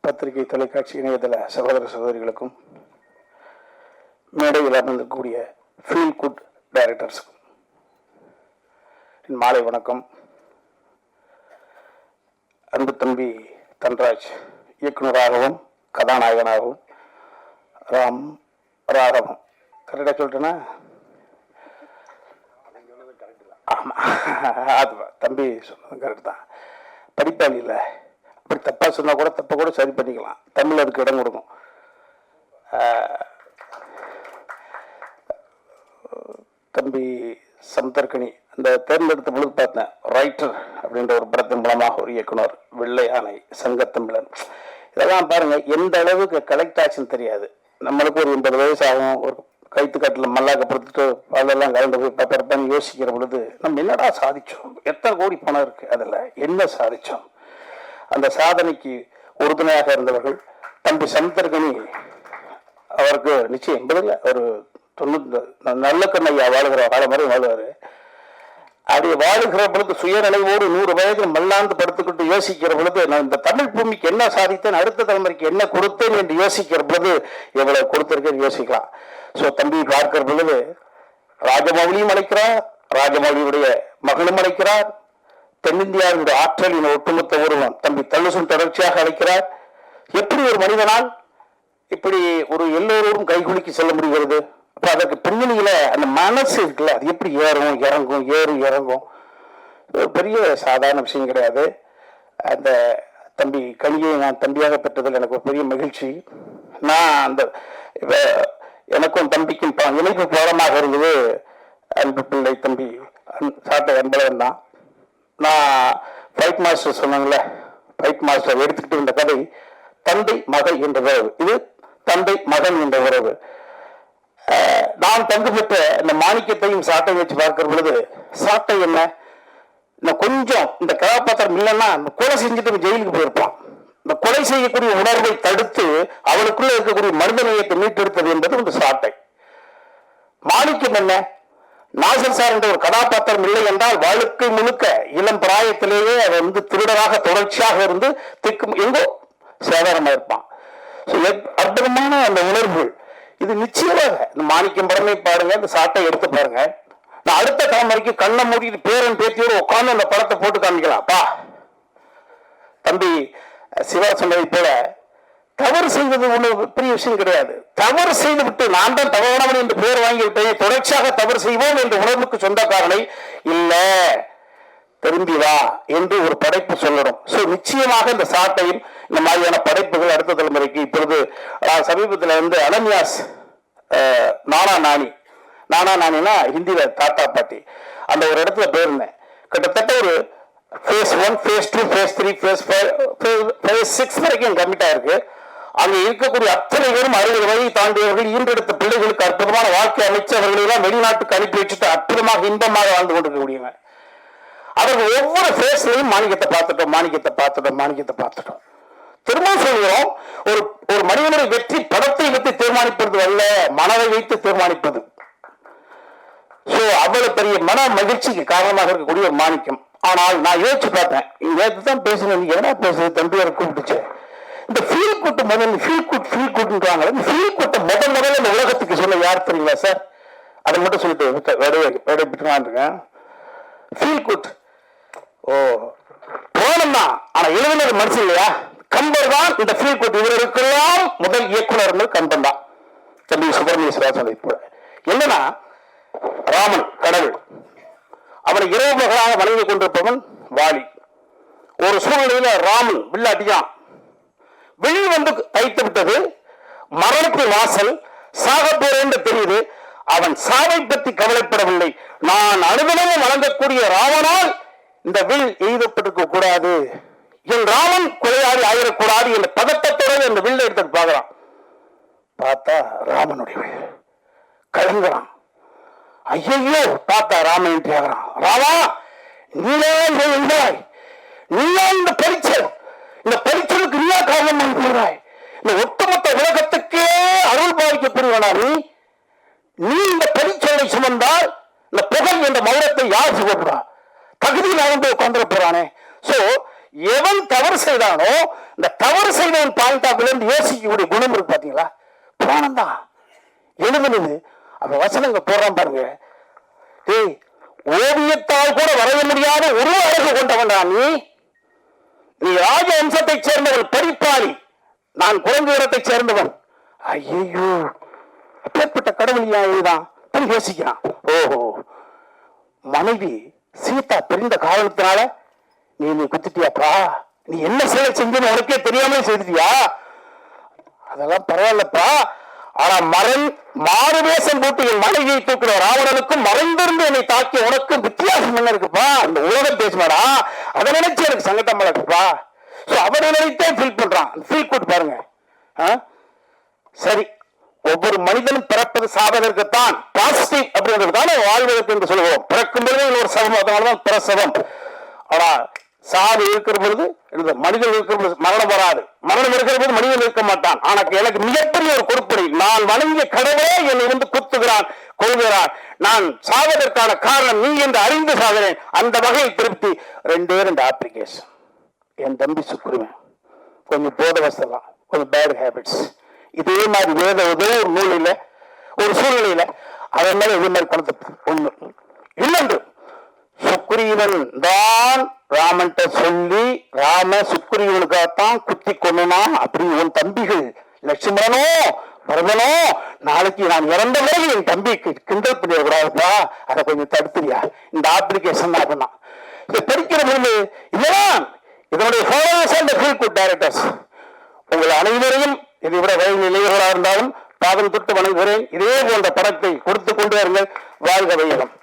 பத்திரிகை, தொலைக்காட்சி, இணையதள சகோதர சகோதரிகளுக்கும் மேடையில் அமர்ந்திருக்கக்கூடிய ஃபீல் குட் டைரக்டர்ஸுக்கும் என் மாலை வணக்கம். அன்பு தம்பி தன்ராஜ் இயக்குநராகவும் கதாநாயகனாகவும், ராகவம் கரெக்டாக சொல்லிட்டேன்னா? ஆமாம், அது தம்பி சொன்னது கரெக்ட் தான். படிப்பாளி இல்லை, அப்படி தப்பாக சொன்னால் கூட தப்பை கூட சரி பண்ணிக்கலாம். தமிழ் அதுக்கு இடம் கொடுக்கும். தம்பி சமுத்திரக்கனி அந்த தேர்ந்தெடுத்த பொழுது பார்த்தேன். ரைட்டர் அப்படின்ற ஒரு படத்தின் மூலமாக ஒரு இயக்குனர், வெள்ளை யானை, சங்கத்தமிழன், இதெல்லாம் பாருங்கள் எந்த அளவுக்கு கலெக்ட் ஆச்சுன்னு தெரியாது. நம்மளுக்கு ஒரு 80 வயசு ஆகும், ஒரு கைத்துக்காட்டில் மல்லாக்கப்படுத்திட்டு அதெல்லாம் கலந்து போய் பார்ப்பறப்பான்னு யோசிக்கிற பொழுது நம்ம என்னடா சாதிச்சோம், எத்தனை கோடி பணம் இருக்குது, அதில் என்ன சாதித்தோம். அந்த சாதனைக்கு உறுதுணையாக இருந்தவர்கள் தம்பி சமுத்திரக்கனி. அவருக்கு நிச்சயம் 80 ஒரு 90 நல்ல கண்ணையா வாழுகிற காலம் மாதிரி வாழுவார். அப்படி வாழுகிற பொழுது சுயநிலைவோடு 100 வயதில் மல்லாந்து படுத்துக்கிட்டு யோசிக்கிற பொழுது நான் இந்த தமிழ் பூமிக்கு என்ன சாதித்தேன், அடுத்த தலைமுறைக்கு என்ன கொடுத்தேன் என்று யோசிக்கிற பொழுது எவ்வளவு கொடுத்திருக்கேன்னு யோசிக்கலாம். ஸோ தம்பி பார்க்கிற பொழுது ராஜமௌலியும் அழைக்கிறார், ராஜமௌலியுடைய மகனும் அழைக்கிறார், தென்னிந்தியாவுடைய ஆற்றலின் ஒட்டுமொத்த உருவம் தம்பி தள்ளுசும் தொடர்ச்சியாக அழைக்கிறார். எப்படி ஒரு மனிதனால் இப்படி ஒரு எல்லோரும் கைகுலுக்கி செல்ல முடிகிறது? அப்போ அதற்கு பின்னணியில அந்த மனசு இருக்குல்ல, அது எப்படி ஏறும் இறங்கும், இறங்கும். பெரிய சாதாரண விஷயம் கிடையாது. அந்த தம்பி கனியை நான் தம்பியாக பெற்றதில் எனக்கு ஒரு பெரிய மகிழ்ச்சி. நான் அந்த எனக்கும் தம்பிக்கும் இணைப்பு பாடமாக இருந்தது அன்பு பிள்ளை தம்பி சாட்டை அன்பழகன் தான். நான் ஃபைட் மாஸ்டர் சொன்னாங்களே, ஃபைட் மாஸ்டர் எடுத்துக்கிட்டு இந்த கதை தந்தை மகள் என்ற உறவு, இது தந்தை மகன் என்ற உறவு. நான் பங்கு பெற்ற இந்த மாணிக்கத்தையும் சாட்டையும் வச்சு பார்க்கிற பொழுது சாட்டை என்ன, இன்னும் கொஞ்சம் இந்த கதாபாத்திரம் இல்லைன்னா கொலை செஞ்சுட்டு ஜெயிலுக்கு போயிருப்பான். இந்த கொலை செய்யக்கூடிய உணர்வை தடுத்து அவளுக்குள்ள இருக்கக்கூடிய மனித நேயத்தை மீட்டெடுத்தது என்பது இந்த சாட்டை. மாணிக்கம் என்ன, நாசர் சார் என்ற ஒரு கதாபாத்திரம் இல்லை என்றால் வாழ்க்கை முழுக்க இளம் பிராயத்திலேயே அவன் திருடராக தொடர்ச்சியாக இருந்து எங்கோ சாதாரணமா இருப்பான். அற்புதமான அந்த உணர்வுகள் இது நிச்சயமாக இந்த மாணிக்கம் படமே பாருங்க, இந்த சாட்டை எடுத்து பாருங்க. நான் அடுத்த தலைமுறைக்கு கண்ணை மூடிட்டு பேரன் பேத்தியோடு உட்காந்து அந்த படத்தை போட்டு காமிக்கலாம்ப்பா. தம்பி சிவா சொன்னதை போல தவறு செய்வது ஒண்ணு பெரிய விஷயம் கிடையாது. தவறு செய்து விட்டு நான் தான் தவறானவன் என்று பேர் வாங்கி விட்டேன், தொடர்ச்சியாக தவறு செய்வோம் என்ற உணர்வுக்கு சொந்தக்காரனை இல்ல திரும்பி வா என்று ஒரு படைப்பு சொல்லணும். சோ நிச்சயமாக இந்த சாட்டையும் இந்த மாதிரியான படைப்புகள் அடுத்த தலைமுறைக்கு. இப்பொழுது சமீபத்தில் வந்து அனன்யாஸ் நானா நானினா ஹிந்தியில தாத்தா பாட்டி அந்த ஒரு இடத்துல போயிருந்தேன். கிட்டத்தட்ட ஒரு phase 1, phase 2, phase 3, phase 6 வரைக்கும் கமிட் ஆயிருக்கு. அங்க இருக்கக்கூடிய அத்தனை பேரும் 60 வயதை தாண்டியவர்கள், ஈன்றெடுத்த பிள்ளைகளுக்கு அற்புதமான வாழ்க்கை அமைச்சவர்களெல்லாம் வெளிநாட்டுக்கு அனுப்பி வச்சுட்டு அற்புதமாக இன்பமாக வாழ்ந்து கொண்டிருக்கக்கூடியவங்க. அவர்கள் ஒவ்வொரு பேஸ்லையும் மாணிக்கத்தை பார்த்துட்டோம். திரும்ப சொல்கிறோம், ஒரு மனிதனுடைய வெற்றி படத்தை வைத்து தீர்மானிப்பது அல்ல, மனதை வைத்து தீர்மானிப்பது. சோ அவ்வளவு பெரிய மன மகிழ்ச்சிக்கு காரணமாக இருக்கக்கூடிய ஒரு மாணிக்கம். ஆனால் நான் யோசிச்சு பார்த்தேன், நேற்று தான் பேசுனேன், என்ன பேசுறது தம்பியாரை கூப்பிட்டுச்சு. இந்த ஃபீல் குட் முதல்ல ஃபீல் குட்ன்றாங்க. இந்த ஃபீல் குட்டை முதல்ல இந்த உலகத்துக்கு சொல்ல யார் தெரியுங்களா சார்? அதை மட்டும் சொல்லிட்டு இருக்கேன். ஃபீல் குட் போனோம்னா, ஆனா எழுதினது மனசு இல்லையா? கம்பர் தான் இந்த ஃபீல் குட். இவருக்கெல்லாம் முதல் இயக்குனர் கம்பன் தான். தம்பி சுப்பிரமணிய சொன்னது போல என்னன்னா, ராமன் கடவுள், அவனை இரவு மகளாக வணங்கி கொண்டிருப்பவன் வாலி. ஒரு சூழ்நிலையில ராமன் வில்லாட்டியான், விழி வந்து தைத்து விட்டது, மரணத்து வாசல், சாக போறேன் தெரியுது. அவன் சாவை பற்றி கவலைப்படவில்லை. நான் அனுதினமும் வழங்கக்கூடிய ராமனால் இந்த வில் எய்தப்பட்டிருக்க கூடாது, என் ராமன் கொலையாடி ஆயிடக்கூடாது என்ற பதட்டத்தோடு இந்த வில்லை எடுத்து பார்க்கிறான். பார்த்தா ராமனுடைய வில் கலங்குறான். ஐயோ, பார்த்தா ராமன் ஆகிறான். ராமா, நீயா இந்த பரிச்சல், இந்த பரிச்சலுக்கு நீயா காரணம் கூறாய், இந்த ஒட்டுமொத்த உலகத்துக்கே அருள் பாதிக்கப்படுவானா நீ இந்த பரிச்சலை சுமந்தால் இந்த புகழ் என்ற மௌனத்தை யார் சுமப்படுறா? தகுதியில் அவன் உட்கார்ந்து போறானே. சோ எவன் தவறு செய்தானோ இந்த தவறு செய்தவன் பாயிண்ட் ஆஃப் வியூல யோசிக்கக்கூடிய குணம் இருக்கு பாத்தீங்களா, புராணம்தான் எழுதுனது. அப்ப வசனங்க போடுறான் பாருங்க. ஏய், ஓவியத்தால் கூட வரைய முடியாத ஒரு அழகு கொண்டவன் நீ. நீ ராஜ வம்சத்தை சேர்ந்தவன், படிப்பாளி, நான் குரங்கு இடத்தை சேர்ந்தவன். ஐயோ, அப்பேற்பட்ட கடவுள் எழுதான் யோசிக்கிறான். ஓஹோ, மனைவி சீதா பிரிந்த காரணத்தினால நீ குத்துட்டியாப்பா, நீ என்ன செயலை செஞ்சு உனக்கே தெரியாம செய்துட்டியா? அதெல்லாம் பரவாயில்லப்பா. ஆனா மாறு வேஷம் போட்டு என் மனைவியை தூக்குற ராவணனுக்கும் மறைந்திருந்து என்னை தாக்கி உனக்கும் வித்தியாசம் என்ன இருக்குப்பா? அந்த உலகம் பேசுமாடா, அதை நினைச்சு எனக்கு சங்கடமா இருக்குப்பா. அவனை நினைத்தே ஃபீல் பண்றான். ஃபீல் கூட்டு பாருங்க. சரி, ஒவ்வொரு மனிதனும் பிறப்பது சாவதற்குத்தான், பாசிட்டிவ் அப்படின்றதுக்கான வாழ்வதற்கு என்று சொல்லுவோம். பிறக்கும் பொழுது ஒரு சவம், அதனாலதான் பிரசவம். ஆனா சாவு இருக்கிற பொழுது, மனிதன் இருக்கிற பொழுது மரணம் வராது. மரணம் இருக்கிற போது மனிதன் இருக்க மாட்டான். ஆனா எனக்கு மிகப்பெரிய ஒரு கொடுப்படை, நான் வணங்கிய கடவுளே என்னை வந்து குத்துகிறான், கொள்கிறான். நான் சாவதற்கான காரணம் நீ என்று அறிந்து சாகிறேன். அந்த வகையில் திருப்தி. ரெண்டு அப்ளிகேஷன். என் தம்பி சுக்குருவன் கொஞ்சம் போத வசலாம், கொஞ்சம் பேட் ஹேபிட்ஸ். இதே மாதிரி வேத ஏதோ ஒரு நூலில ஒரு சூழ்நிலையில அதே மாதிரி இதே மாதிரி பணத்தை ஒண்ணு. இன்னொன்று, சுக்ரீவன் தான் ராமன்ட்ட சொல்லி ராம சுக்ரீவனுக்காகத்தான் குத்தி கொண்டனா அப்படி உன் தம்பிகள் லட்சுமணனோ பரதனோ நாளைக்கு நான் இறந்த போது என் தம்பிக்கு கிண்டல் பண்ணிடக்கூடாதுப்பா, அதை கொஞ்சம் தடுத்துறியா? இந்த அப்ளிகேஷன் தான் பண்ணான். இதை படிக்கிற பொழுது இதெல்லாம் இதனுடைய followers and feel good directors உங்கள் அனைவரையும் இதை விட வயது இளைஞர்களாக இருந்தாலும் பாதம் தொட்டு வணங்குகிறேன். இதே போன்ற படத்தை கொடுத்து கொண்டு வருங்கள். வாழ்க வையகம்.